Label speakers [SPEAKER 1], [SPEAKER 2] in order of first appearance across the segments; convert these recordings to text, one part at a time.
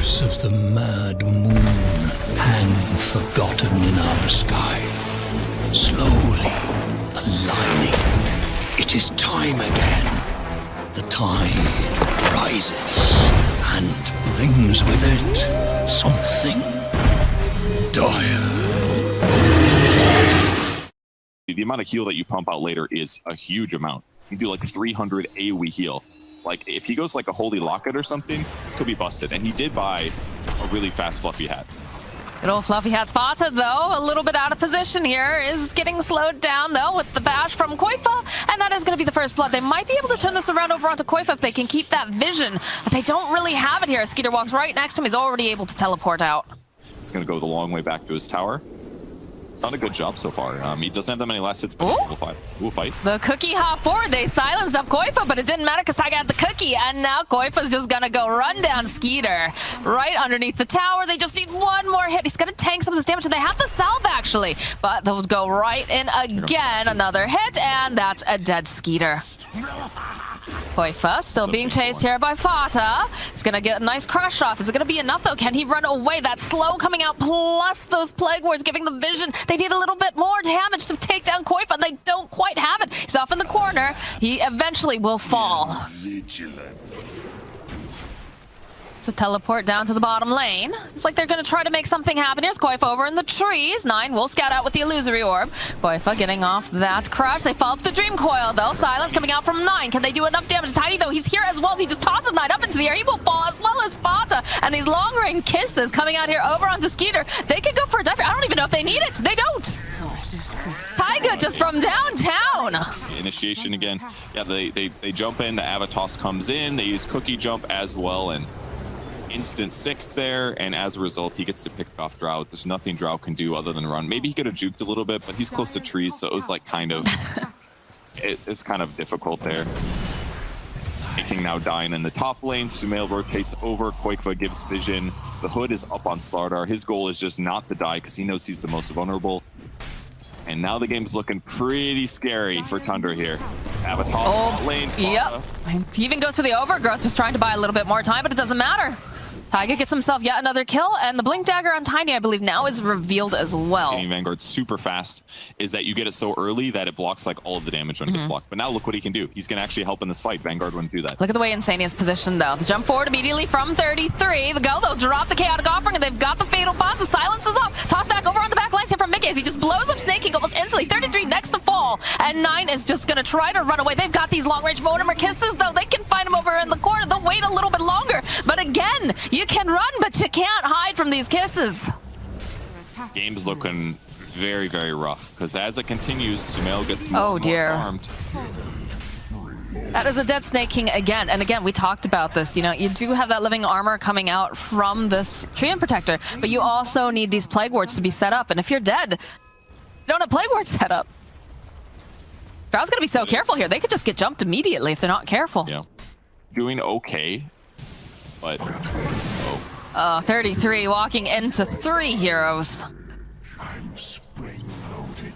[SPEAKER 1] shadows of the mad moon hang forgotten in our sky, slowly aligning. It is time again. The tide rises and brings with it something dire.
[SPEAKER 2] The amount of heal that you pump out later is a huge amount. You do like 300 AoE heal. Like, if he goes like a Holy Locket or something, this could be busted. And he did buy a really fast Fluffy Hat.
[SPEAKER 3] Good old Fluffy Hat spotted, though. A little bit out of position here. Is getting slowed down, though, with the bash from Koifa. And that is going to be the first blood. They might be able to turn this around over onto Koifa if they can keep that vision. But they don't really have it here. Skeeter walks right next to him. He's already able to teleport out.
[SPEAKER 2] He's going to go the long way back to his tower. It's not a good job so far. He doesn't have that many last hits, but we'll fight.
[SPEAKER 3] The cookie hop forward. They silenced up Koifa, but it didn't matter because Taiga had the cookie. And now Koifa's just going to go run down Skeeter right underneath the tower. They just need one more hit. He's going to tank some of this damage. And they have the salve, actually. But they'll go right in again. Another hit, and that's a dead Skeeter. Koifa still being chased here by Fata. He's going to get a nice crush off. Is it going to be enough, though? Can he run away? That slow coming out, plus those Plague Wards giving the vision. They need a little bit more damage to take down Koifa. They don't quite have it. He's off in the corner. He eventually will fall. To teleport down to the bottom lane. It's like they're going to try to make something happen. Here's Koifa over in the trees. 9 will scout out with the illusory orb. Koifa getting off that crush. They follow up the dream coil, though. Silence coming out from 9. Can they do enough damage? Tiny, though, he's here as well. So he just tosses 9 up into the air. He will fall as well as Fata. And these long-range kisses coming out here over onto Skeeter. They could go for a dive. I don't even know if they need it. They don't. Taiga just from downtown.
[SPEAKER 2] Initiation again. Yeah, they jump in. The Avatos comes in. They use Cookie Jump as well. And instant 6 there, and as a result, he gets to pick off Drow. There's nothing Drow can do other than run. Maybe he could have juked a little bit, but he's close to trees, so it was like kind of... it's kind of difficult there. Taking now dying in the top lane. SumaiL rotates over. Koifa gives vision. The hood is up on Slardar. His goal is just not to die because he knows he's the most vulnerable. And now the game's looking pretty scary for Tundra here. Avatar top lane.
[SPEAKER 3] Yep. He even goes for the overgrowth, just trying to buy a little bit more time, but it doesn't matter. Taiga gets himself yet another kill, and the Blink Dagger on Tiny, I believe, now is revealed as well.
[SPEAKER 2] Getting Vanguard super fast is that you get it so early that it blocks like all of the damage when it gets blocked. But now look what he can do. He's going to actually help in this fight. Vanguard wouldn't do that.
[SPEAKER 3] Look at the way Insane is positioned, though. The jump forward immediately from 33. The go, they'll drop the Chaotic Offering, and they've got the Fatal Bonds. The silence is up. Toss back over on the back lines here from Mickey as he just blows up Snake King almost instantly. 33 next to fall, and 9 is just going to try to run away. They've got these long-range Mortimer kisses, though. They can find him over in the corner. They'll wait a little bit longer. But again, you can run, but you can't hide from these kisses.
[SPEAKER 2] Game's looking very, very rough because as it continues, SumaiL gets more farmed.
[SPEAKER 3] That is a dead Snake King again. And again, we talked about this. You know, you do have that living armor coming out from this Treant Protector, but you also need these Plague Wards to be set up. And if you're dead, you don't have Plague Wards set up. Drow's going to be so careful here. They could just get jumped immediately if they're not careful.
[SPEAKER 2] Yeah. Doing okay, but...
[SPEAKER 3] 33 walking into 3 heroes.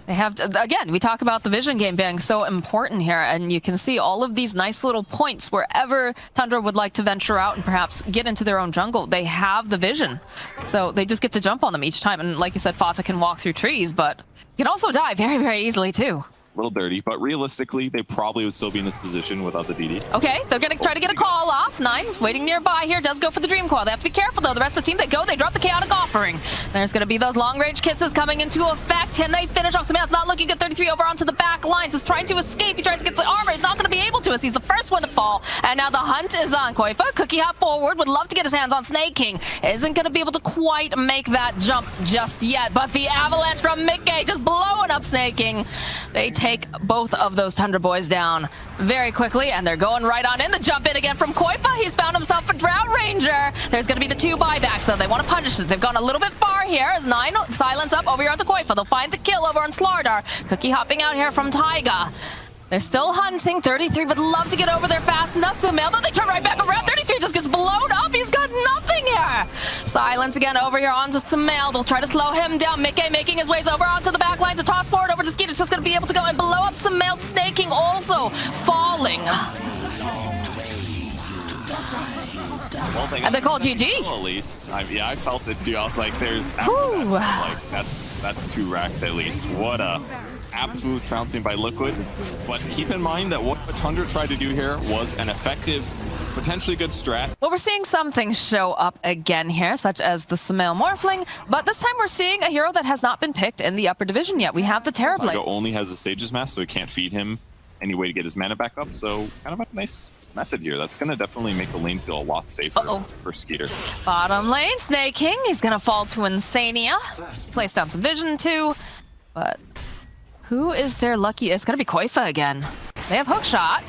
[SPEAKER 3] They have to, again, we talk about the vision game being so important here, and you can see all of these nice little points wherever Tundra would like to venture out and perhaps get into their own jungle. They have the vision, so they just get to jump on them each time. And like you said, Fata can walk through trees, but he can also die very, very easily too.
[SPEAKER 2] A little dirty, but realistically, they probably would still be in this position without the DD.
[SPEAKER 3] Okay, they're going to try to get a call off. 9 waiting nearby here, does go for the Dream Coil. They have to be careful, though. The rest of the team, they drop the Chaotic Offering. There's going to be those long-range kisses coming into effect, and they finish off. SumaiL's not looking good. 33 over onto the back lines. Is trying to escape. He tries to get the armor. He's not going to be able to, as he's the first one to fall. And now the hunt is on Koifa. Cookie hop forward. Would love to get his hands on Snake King. Isn't going to be able to quite make that jump just yet. But the avalanche from Mickey just blowing up Snake King. They take both of those Tundra boys down very quickly, and they're going right on in. The jump in again from Koifa. He's found himself a Drow Ranger. There's going to be the 2 buybacks, though. They want to punish it. They've gone a little bit far here as 9 silence up over here onto Koifa. They'll find the kill over on Slardar. Cookie hopping out here from Taiga. They're still hunting. 33 would love to get over there fast enough. SumaiL, though, they turn right back around. 33 just gets blown up. He's got nothing here. Silence again over here onto SumaiL. They'll try to slow him down. Mickey making his ways over onto the back lines. A toss forward over to Skeeter. Just going to be able to go and blow up SumaiL. Snake King also falling.
[SPEAKER 2] Well,
[SPEAKER 3] And they call GG.
[SPEAKER 2] At least, I felt it too. I was like, "There's
[SPEAKER 3] Whew.
[SPEAKER 2] like that's 2 racks at least." What a absolute trouncing by Liquid. But keep in mind that what Tundra tried to do here was an effective, potentially good strat.
[SPEAKER 3] Well, we're seeing some things show up again here, such as the SumaiL Morphling, but this time we're seeing a hero that has not been picked in the upper division yet. We have the Terrorblade.
[SPEAKER 2] Taiga only has a Sage's Mask, so it can't feed him any way to get his mana back up. So kind of a nice method here. That's going to definitely make the lane feel a lot safer for Skeeter.
[SPEAKER 3] Bottom lane, Snake King. He's going to fall to Insania. Place down some vision too, but who is their lucky? It's going to be Koifa again. They have Hookshot.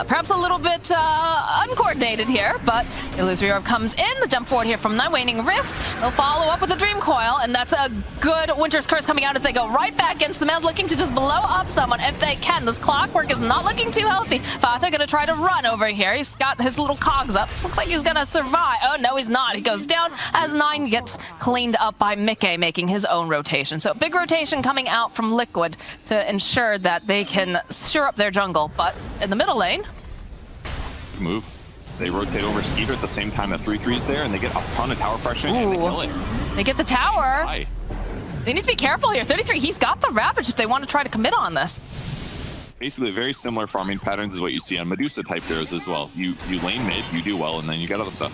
[SPEAKER 3] Perhaps a little bit uncoordinated here, but Illusory Orb comes in. The jump forward here from the Waning Rift. They'll follow up with a Dream Coil, and that's a good Winter's Curse coming out as they go right back in. SumaiL's looking to just blow up someone if they can. This clockwork is not looking too healthy. Fata gonna try to run over here. He's got his little cogs up. This looks like he's gonna survive. Oh, no, he's not. He goes down as 9 gets cleaned up by Mickey, making his own rotation. So big rotation coming out from Liquid to ensure that they can stir up their jungle. But in the middle lane,
[SPEAKER 2] move. They rotate over Skeeter at the same time that 3-3's there, and they get a ton of tower fraction and they kill it.
[SPEAKER 3] They get the tower. They need to be careful here. 33, he's got the Ravage if they want to try to commit on this.
[SPEAKER 2] Basically, very similar farming patterns is what you see on Medusa type heroes as well. You lane mid, you do well, and then you get other stuff.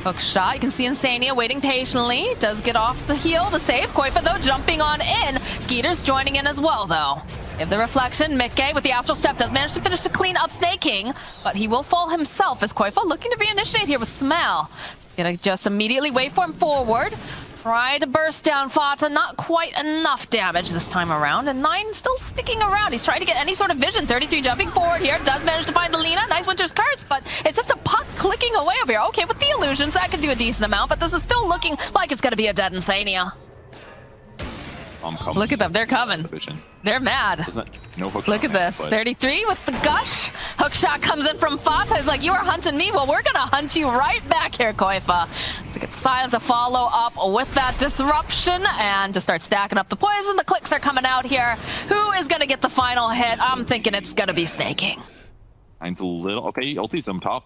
[SPEAKER 3] Hook shot. You can see Insania waiting patiently. Does get off the heel to save. Koifa, though, jumping on in. Skeeter's joining in as well, though. If the reflection, Mickey with the Astral Step does manage to finish to clean up Snake King, but he will fall himself as Koifa looking to reinitiate here with SumaiL. Gonna just immediately wait for him forward. Try to burst down Fata. Not quite enough damage this time around, and 9 still sticking around. He's trying to get any sort of vision. 33 jumping forward here. Does manage to find the Lina. Nice Winter's Curse, but it's just a puck clicking away over here. Okay, with the illusions, that could do a decent amount, but this is still looking like it's gonna be a dead Insania. Look at them, they're coming. They're mad.
[SPEAKER 2] No hook
[SPEAKER 3] Look at this, 33 with the gush. Hookshot comes in from Fata. He's like, you are hunting me? Well, we're gonna hunt you right back here, Koifa. So get Silence to follow up with that disruption and to start stacking up the poison. The clicks are coming out here. Who is gonna get the final hit? I'm thinking it's gonna be Snake King.
[SPEAKER 2] Mine's a little, okay, ulti's on top.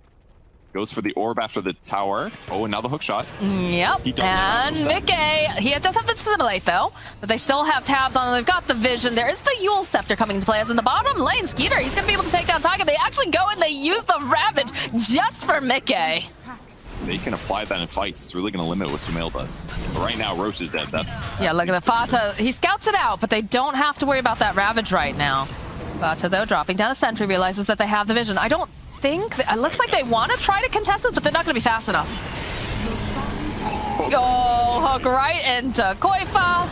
[SPEAKER 2] Goes for the orb after the tower. Oh, and now the hook shot.
[SPEAKER 3] Yep, and Mickey, he does have the Assimilate though, but they still have tabs on them. They've got the vision. There is the Yule Scepter coming into play as in the bottom lane. Skeeter, he's gonna be able to take down Taiga. They actually go and they use the Ravage just for Mickey.
[SPEAKER 2] They can apply that in fights. It's really gonna limit what SumaiL does. But right now, Roach is dead. That's
[SPEAKER 3] look at the Fata. He scouts it out, but they don't have to worry about that Ravage right now. Fata though, dropping down a sentry, realizes that they have the vision. I don't think it looks like they want to try to contest it, but they're not going to be fast enough. Oh, hook right into Koifa,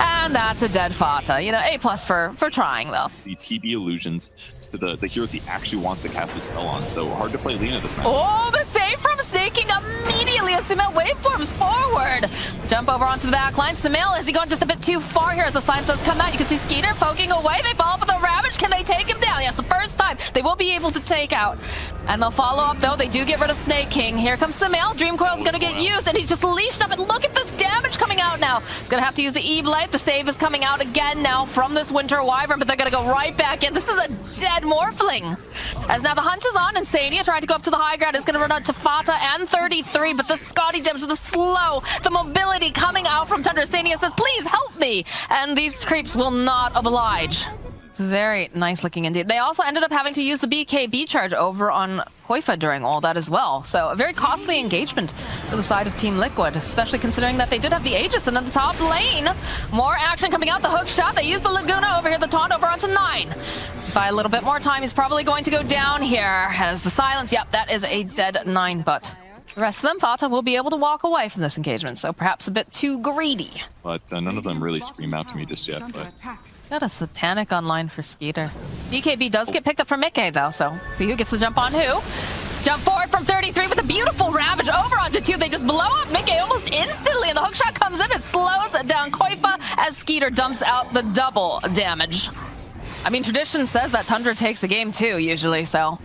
[SPEAKER 3] and that's a dead Fata. You know, A+ for trying though.
[SPEAKER 2] The TB illusions to the heroes he actually wants to cast a spell on, so hard to play Lina this match.
[SPEAKER 3] Oh, the save from Snake King immediately as SumaiL waveforms forward. Jump over onto the back line. SumaiL, is he going just a bit too far here as the silence does come out? You can see Skeeter poking away. They follow up with a Ravage. Can they take him down? Yes, the first time they will be able to take out. And they'll follow up though. They do get rid of Snake King. Here comes SumaiL. Dream Coil's gonna get used, and he's just leashed up. And look at this damage coming out now. He's gonna have to use the E-Blade. The save is coming out again now from this Winter Wyvern, but they're gonna go right back in. This is a dead Morphling. As now the hunt is on, and Insania trying to go up to the high ground is gonna run out to Fata and 33, but the Scotty damage, the slow, the mobility coming out from Tundra. Insania says, please help me. And these creeps will not oblige. It's very nice looking indeed. They also ended up having to use the BKB charge over on Koifa during all that as well. So a very costly engagement for the side of Team Liquid, especially considering that they did have the Aegis. And then the top lane, more action coming out. The hook shot. They use the Laguna over here. The taunt over onto 9. By a little bit more time, he's probably going to go down here. Has the silence. Yep, that is a dead 9, but the rest of them, Fata will be able to walk away from this engagement. So perhaps a bit too greedy.
[SPEAKER 2] But none of them really scream out to me just yet. But
[SPEAKER 3] got a Satanic online for Skeeter. BKB does get picked up for Mickey though, so see who gets the jump on who. Jump forward from 33 with a beautiful Ravage over onto 2. They just blow up Mickey almost instantly, and the hookshot comes in and slows down Koifa as Skeeter dumps out the double damage. I mean, tradition says that Tundra takes a game too, usually, so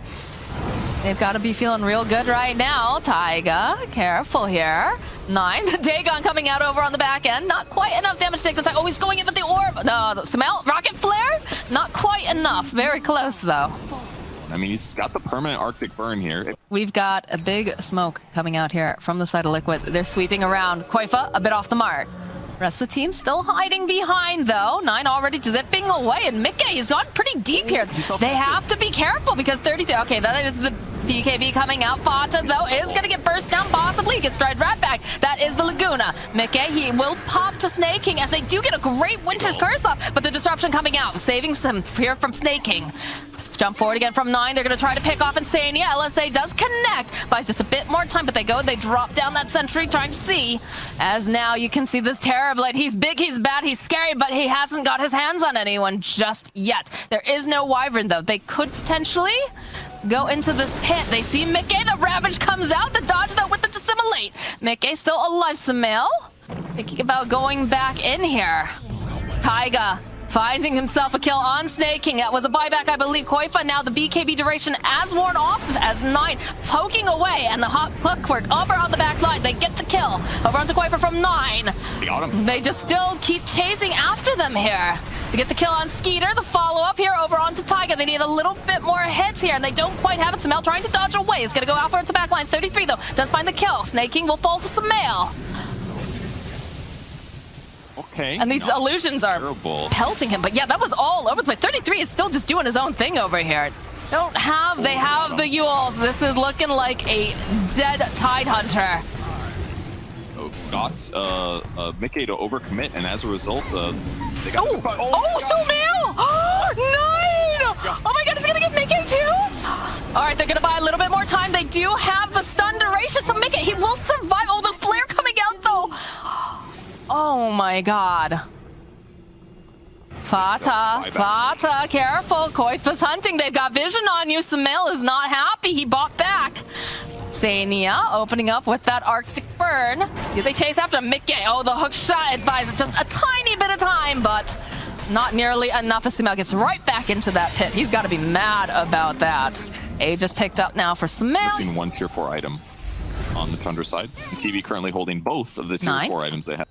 [SPEAKER 3] they've got to be feeling real good right now. Taiga, careful here. 9, Dagon coming out over on the back end. Not quite enough damage to take the time. Oh, he's going in with the orb. No, the SumaiL, rocket flare? Not quite enough. Very close, though.
[SPEAKER 2] I mean, he's got the permanent Arctic burn here.
[SPEAKER 3] We've got a big smoke coming out here from the side of Liquid. They're sweeping around. Koifa, a bit off the mark. Rest of the team still hiding behind, though. 9 already zipping away, and Mickey, he's gone pretty deep here. They have to be careful because 32. Okay, that is the BKB coming out. Fata, though, is going to get burst down, possibly. He gets stride right back. That is the Laguna. Mickey, he will pop to Snake King as they do get a great Winter's Curse up, but the disruption coming out, saving some here from Snake King. Jump forward again from 9. They're going to try to pick off Insania. LSA does connect. Buys just a bit more time, but they go and they drop down that sentry trying to see. As now you can see this Terrorblade. He's big, he's bad, he's scary, but he hasn't got his hands on anyone just yet. There is no Wyvern, though. They could potentially go into this pit. They see Mickey. The Ravage comes out. The dodge, though, with the Dissimulate. Mickey still alive. SumaiL thinking about going back in here. Taiga finding himself a kill on Snake King. That was a buyback, I believe. Koifa now the BKB duration as worn off as 9 poking away, and the hot clockwork over on the back line. They get the kill over onto Koifa from 9.
[SPEAKER 2] They got him.
[SPEAKER 3] They just still keep chasing after them here. They get the kill on Skeeter. The follow-up here over onto Taiga. They need a little bit more hits here, and they don't quite have it. SumaiL trying to dodge away. Is going to go out for the back line. 33, though, does find the kill. Snake King will fall to SumaiL.
[SPEAKER 2] Okay.
[SPEAKER 3] And these illusions are
[SPEAKER 2] terrible.
[SPEAKER 3] pelting him. But yeah, that was all over the place. 33 is still just doing his own thing over here. They have the Yules. This is looking like a dead Tide Hunter.
[SPEAKER 2] Got Mickey to overcommit, and as a result, they got
[SPEAKER 3] SumaiL! 9! Oh my god, he's gonna get Mickey too? Alright, they're gonna buy a little bit more time. They do have the stun duration, so Mickey, he will survive. Oh, the flare coming out though! Oh my god. Fata, careful. Koifa's hunting. They've got vision on you. SumaiL is not happy. He bought back. Sania opening up with that Arctic burn. Do they chase after Mickey? Oh, the hook shot advises just a tiny bit of time, but not nearly enough as SumaiL gets right back into that pit. He's got to be mad about that. A just picked up now for SumaiL.
[SPEAKER 2] Missing one tier 4 item on the Tundra side. And TV currently holding both of the tier 4 items they have.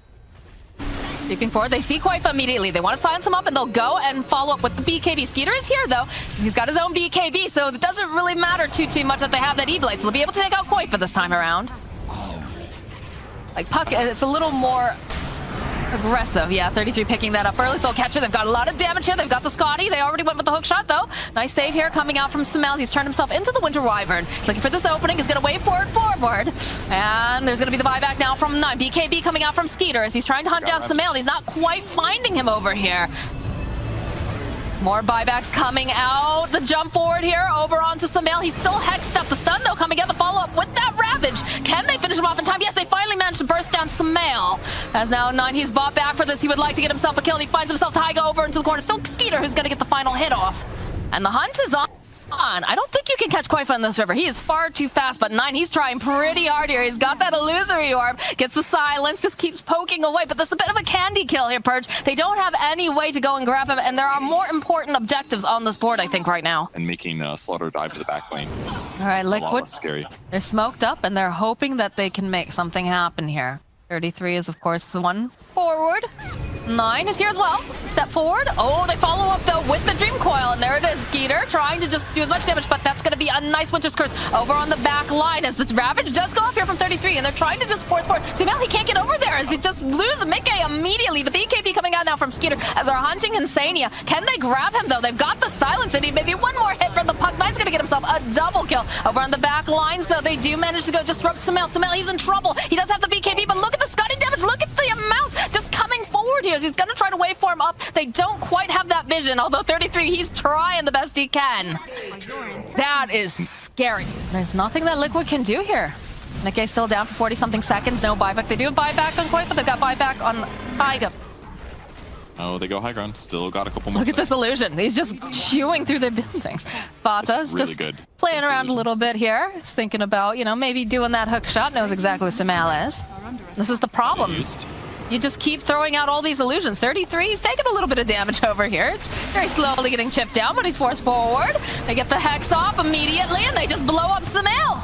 [SPEAKER 3] Creeping forward, they see Koifa immediately. They want to silence him up, and they'll go and follow up with the BKB. Skeeter is here, though. He's got his own BKB, so it doesn't really matter too much that they have that E-Blade. So they'll be able to take out Koifa this time around. Like Puck, it's a little more aggressive. Yeah, 33 picking that up early. Soul Catcher, they've got a lot of damage here. They've got the Scotty. They already went with the hook shot, though. Nice save here coming out from SumaiL. He's turned himself into the Winter Wyvern. He's looking for this opening. He's going to wave forward. And there's going to be the buyback now from 9. BKB coming out from Skeeter as he's trying to hunt down SumaiL. He's not quite finding him over here. More buybacks coming out. The jump forward here over onto SumaiL. He's still hexed up. The stun, though, coming out. The follow-up with that Ravage. Can they finish him off in time? Yes, they finally managed to burst down SumaiL. As now 9, he's bought back for this. He would like to get himself a kill. He finds himself Taiga over into the corner. Still Skeeter who's going to get the final hit off. And the hunt is on. I don't think you can catch Koifa in this river. He is far too fast, but 9, he's trying pretty hard here. He's got that illusory orb, gets the silence, just keeps poking away. But there's a bit of a candy kill here, Purge. They don't have any way to go and grab him, and there are more important objectives on this board, I think, right now.
[SPEAKER 2] And making Slaughter dive to the back lane.
[SPEAKER 3] All right, Liquid.
[SPEAKER 2] Scary.
[SPEAKER 3] They're smoked up, and they're hoping that they can make something happen here. 33 is, of course, the one forward. 9 is here as well. Step forward. Oh, they follow up, though, with the Dream Coil. And there it is. Skeeter trying to just do as much damage, but that's going to be a nice Winter's Curse over on the back line as the Ravage does go off here from 33, and they're trying to just force forward. SumaiL, he can't get over there as he just loses Mickey immediately. The BKB coming out now from Skeeter as they're hunting Insania. Can they grab him, though? They've got the silence. They need maybe one more hit from the Puck. 9's going to get himself a double kill over on the back lines, though. They do manage to go disrupt SumaiL. SumaiL, he's in trouble. He does have the BKB, but look at the Scotty damage. Look at the amount just coming forward here. He's going to try to waveform up. They don't quite have that vision, although 33, he's trying the best he can. That is scary. There's nothing that Liquid can do here. Nikkei still down for 40-something seconds. No buyback. They do have buyback on Koifa. They've got buyback on Taiga.
[SPEAKER 2] Oh, they go high ground. Still got a couple more.
[SPEAKER 3] Look at this illusion. He's just chewing through their buildings. Fata's
[SPEAKER 2] really
[SPEAKER 3] just
[SPEAKER 2] good.
[SPEAKER 3] Playing around a little bit here. He's thinking about, maybe doing that hook shot. Knows exactly what SumaiL is. This is the problem. You just keep throwing out all these illusions. 33, he's taking a little bit of damage over here. It's very slowly getting chipped down, but he's forced forward. They get the Hex off immediately, and they just blow up SumaiL.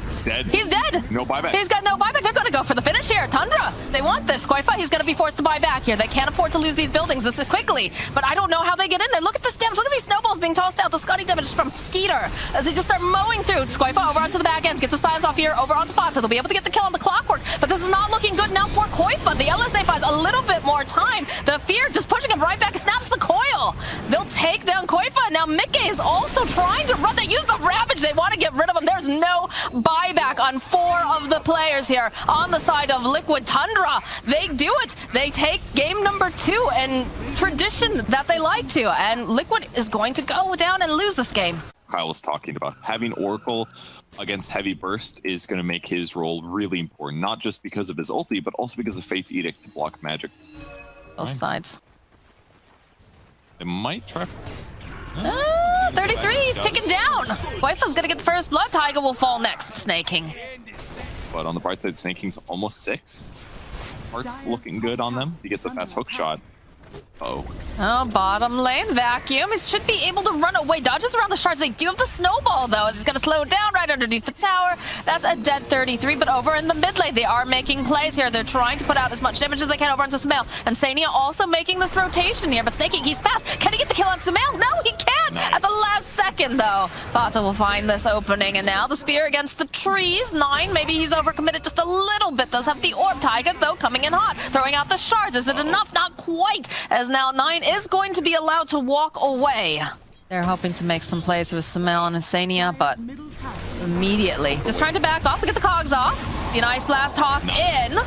[SPEAKER 2] He's dead.
[SPEAKER 3] He's dead.
[SPEAKER 2] No buyback.
[SPEAKER 3] He's got no buyback. They're going to go for the finish here. Tundra They want this. Koifa, he's going to be forced to buy back here. They can't afford to lose these buildings this quickly. But I don't know how they get in there. Look at this damage. Look at these snowballs being tossed out. The Scotty damage from Skeeter as they just start mowing through. Koifa over onto the back ends. Get the silence off here. Over onto Fata. They'll be able to get the kill on the Clockwork. But this is not looking good now for Koifa. The LSA buys a little bit more time. The Fear just pushing him right back. Snaps the coil. They'll take down Koifa. Now Mickey is also trying to run. They use the Ravage. They want to get rid of him. There's no buyback on 4 of the players here on the side of Liquid. Tundra, they do it. They take game number 2 and tradition that they like to. And Liquid is going to go down and lose this game.
[SPEAKER 2] Kyle was talking about having Oracle against Heavy Burst is going to make his role really important, not just because of his ulti, but also because of Fate's Edict to block magic.
[SPEAKER 3] Both sides.
[SPEAKER 2] They might try.
[SPEAKER 3] 33, he's ticking down. Koifa's going to get the first blood. Taiga will fall next. Snaking.
[SPEAKER 2] But on the bright side, Snaking's almost 6. Heart's looking good on them. He gets a fast hook shot. Oh,
[SPEAKER 3] Bottom lane vacuum. He should be able to run away. Dodges around the shards. They do have the snowball though. He's going to slow down right underneath the tower. That's a dead 33. But over in the mid lane, they are making plays here. They're trying to put out as much damage as they can over onto SumaiL. And Sania also making this rotation here. But Snaking, he's fast. Can he get the kill on SumaiL? No, he can't.
[SPEAKER 2] Nice.
[SPEAKER 3] At the last second though, Fata will find this opening. And now the spear against the trees. 9, maybe he's overcommitted just a little bit. Does have the orb. Taiga though coming in hot. Throwing out the shards. Is it enough? Not quite. As now 9 is going to be allowed to walk away. They're hoping to make some plays with SumaiL and Sania, but immediately just trying to back off to get the cogs off. The Ice Blast tossed in.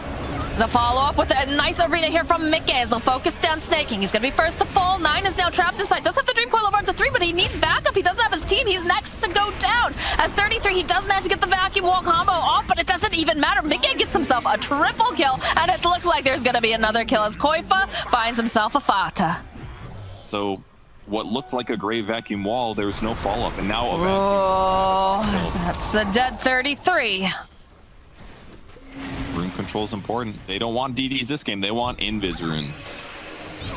[SPEAKER 3] The follow-up with a nice arena here from Mickey as they'll focus down Snaking. He's going to be first to fall. 9 is now trapped inside. Does have the Dream Coil over onto 3, but he needs backup. He doesn't have his team. He's next to go down. As 33, he does manage to get the vacuum wall combo off, but it doesn't even matter. Mickey gets himself a triple kill, and it looks like there's going to be another kill as Koifa finds himself a Fata.
[SPEAKER 2] so what looked like a great vacuum wall, there was no follow-up, and now a vacuum.
[SPEAKER 3] Oh, that's a dead 33.
[SPEAKER 2] Rune control is important. They don't want DDs this game. They want Invis runes.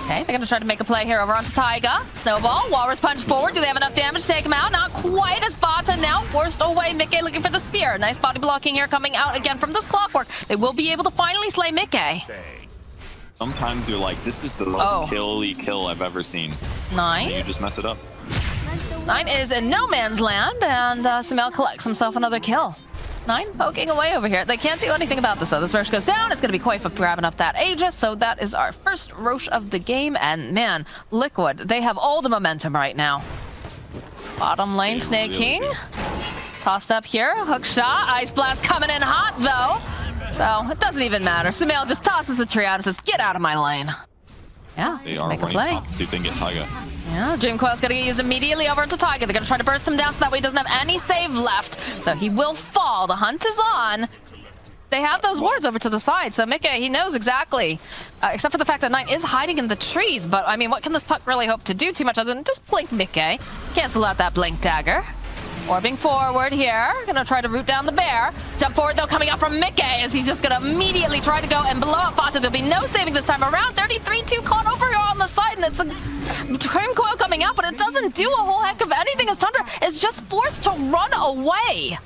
[SPEAKER 3] Okay, they're going to try to make a play here over onto Taiga. Snowball, Walrus punch forward. Do they have enough damage to take him out? Not quite as Bata now forced away. Mickey looking for the spear. Nice body blocking here coming out again from this Clockwork. They will be able to finally slay Mickey.
[SPEAKER 2] Sometimes you're like, this is the most killy kill I've ever seen.
[SPEAKER 3] 9.
[SPEAKER 2] And you just mess it up.
[SPEAKER 3] 9 is in no man's land, and SumaiL collects himself another kill. 9 poking away over here. They can't do anything about this, though. This Roche goes down. It's going to be Koifa grabbing up that Aegis, so that is our first Roche of the game. And man, Liquid, they have all the momentum right now. Bottom lane, Snaking. Really tossed up here. Hook shot. Ice Blast coming in hot, though. So it doesn't even matter. SumaiL just tosses the tree out and says, get out of my lane. Yeah,
[SPEAKER 2] they are
[SPEAKER 3] make a
[SPEAKER 2] running
[SPEAKER 3] play.
[SPEAKER 2] top to see if they can get Taiga.
[SPEAKER 3] Yeah, Dream Coil's gonna get used immediately over into Taiga. They're gonna try to burst him down so that way he doesn't have any save left. So he will fall. The hunt is on. They have those wards over to the side, so Mickey, he knows exactly. Except for the fact that 9 is hiding in the trees. But, I mean, what can this puck really hope to do too much other than just blink Mickey? Cancel out that blink dagger. Orbing forward here. Gonna try to root down the bear. Jump forward, though, coming out from Mickey as he's just gonna immediately try to go and blow up Fata. There'll be no saving this time around. 33-2 caught over here on the side, and it's a Dream Coil coming out, but it doesn't do a whole heck of anything as Tundra is just forced to run away.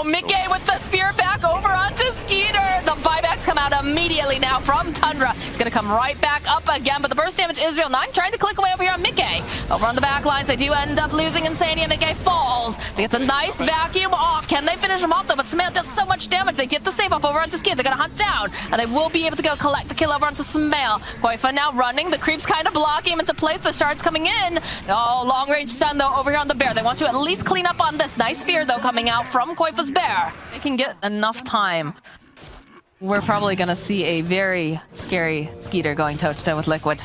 [SPEAKER 3] Mickey with the spear back over onto Skeeter. The buybacks come out immediately now from Tundra. He's going to come right back up again, but the burst damage is real. 9 trying to click away over here on Mickey. Over on the back lines, they do end up losing Insania. Mickey falls. They get the nice vacuum off. Can they finish him off, though? But SumaiL does so much damage. They get the save off over onto Skeeter. They're going to hunt down, and they will be able to go collect the kill over onto SumaiL. Koifa now running. The creeps kind of blocking him into place. The shards coming in. Oh, long-range stun, though, over here on the bear. They want to at least clean up on this. Nice spear, though, coming out from Koifa's bear. They can get enough time. We're probably going to see a very scary Skeeter going toe-to-toe with Liquid.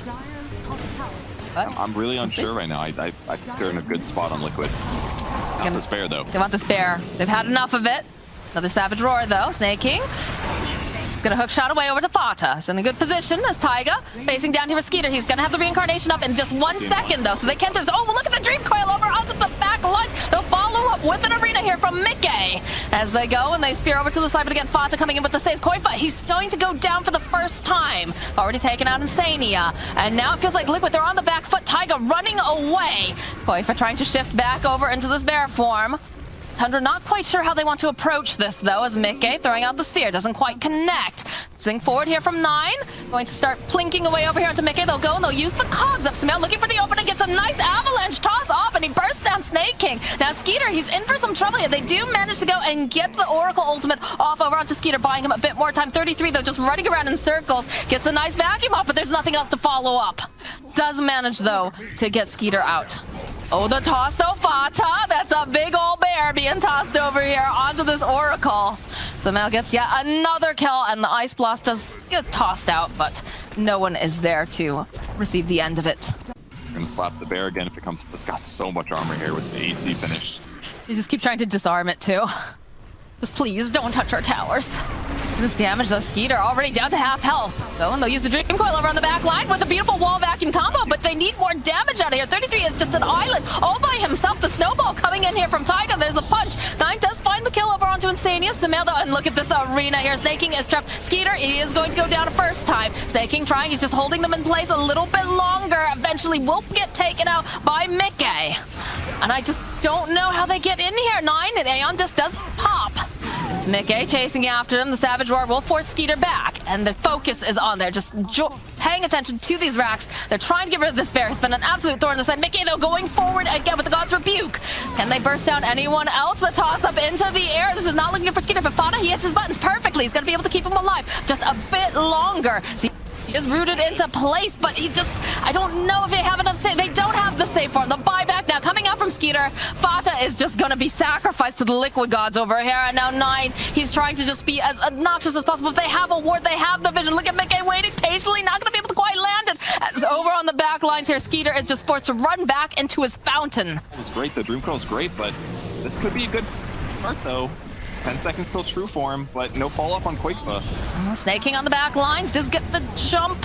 [SPEAKER 3] But
[SPEAKER 2] I'm really unsure right now. I think they're in a good spot on Liquid. Not this bear, though.
[SPEAKER 3] They want this bear. They've had enough of it. Another Savage Roar, though. Snaking. Gonna hook shot away over to Fata. He's in a good position as Taiga facing down here with Skeeter. He's gonna have the reincarnation up in just 1 second, though, so they can't do this. Oh, look at the Dream Coil over onto the back lines. They'll follow up with an arena here from Mickey as they go and they spear over to the side. But again, Fata coming in with the saves. Koifa, he's going to go down for the first time. Already taken out Insania. And now it feels like Liquid, they're on the back foot. Taiga running away. Koifa trying to shift back over into this bear form. TUNDRA not quite sure how they want to approach this, though, as Mickey throwing out the spear doesn't quite connect. Swing forward here from 9. Going to start plinking away over here onto Mickey. They'll go and they'll use the cogs up. SumaiL looking for the opening, gets a nice avalanche toss off, and he bursts down Snake King. Now Skeeter, he's in for some trouble here. They do manage to go and get the Oracle ultimate off over onto Skeeter, buying him a bit more time. 33, though, just running around in circles. Gets a nice vacuum off, but there's nothing else to follow up. Does manage, though, to get Skeeter out. Oh, the toss though, Fata. That's a big old bear being tossed over here onto this Oracle. SumaiL gets yet another kill, and the Ice Blast does get tossed out, but no one is there to receive the end of it.
[SPEAKER 2] I'm gonna slap the bear again if it comes. It's got so much armor here with the AC finished.
[SPEAKER 3] You just keep trying to disarm it too. Just please don't touch our towers. This damage, though, Skeeter already down to half health. Though, and they'll use the Dream Coil over on the back line with a beautiful wall vacuum combo, but they need more damage out of here. 33 is just an island all by himself. The snowball coming in here from Taiga. There's a punch. 9 does find the kill over onto Insanius. SumaiL, though, and look at this arena here. Snake King is trapped. Skeeter, he is going to go down a first time. Snake King trying. He's just holding them in place a little bit longer. Eventually will get taken out by Mickey. And I just don't know how they get in here. 9 and Aeon just does pop. It's Mickey chasing after them. The Savage Roar will force Skeeter back, and the focus is on there. Just paying attention to these racks. They're trying to get rid of this bear. It's been an absolute thorn in the side. Mickey, though, going forward again with the God's Rebuke. Can they burst down anyone else? The toss up into the air. This is not looking good for Skeeter, but Fata, he hits his buttons perfectly. He's going to be able to keep him alive just a bit longer. See, he is rooted into place, but he just, I don't know if they have enough save. They don't have the save for him. The buyback now coming out from Skeeter. Fata is just going to be sacrificed to the Liquid Gods over here. And now 9, he's trying to just be as obnoxious as possible. If they have a ward, they have the vision. Look at Mickey waiting patiently, not going to be able to quite land it. As over on the back lines here, Skeeter is just forced to run back into his fountain.
[SPEAKER 2] It's great. The Dream Coil is great, but this could be a good start, though. 10 seconds till true form, but no follow-up on Koifa.
[SPEAKER 3] Snake King on the back lines does get the jump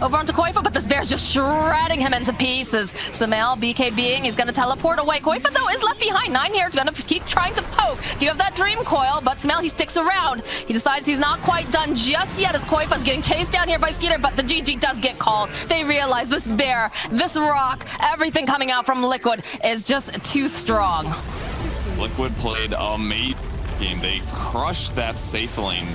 [SPEAKER 3] over onto Koifa, but this bear's just shredding him into pieces. SumaiL BKBing, he's going to teleport away. Koifa, though, is left behind. 9 here, going to keep trying to poke. Do you have that Dream Coil? But SumaiL, he sticks around. He decides he's not quite done just yet as Koifa's getting chased down here by Skeeter, but the GG does get called. They realize this bear, this rock, everything coming out from Liquid is just too strong.
[SPEAKER 2] Liquid played amazing game. They crushed that safe lane.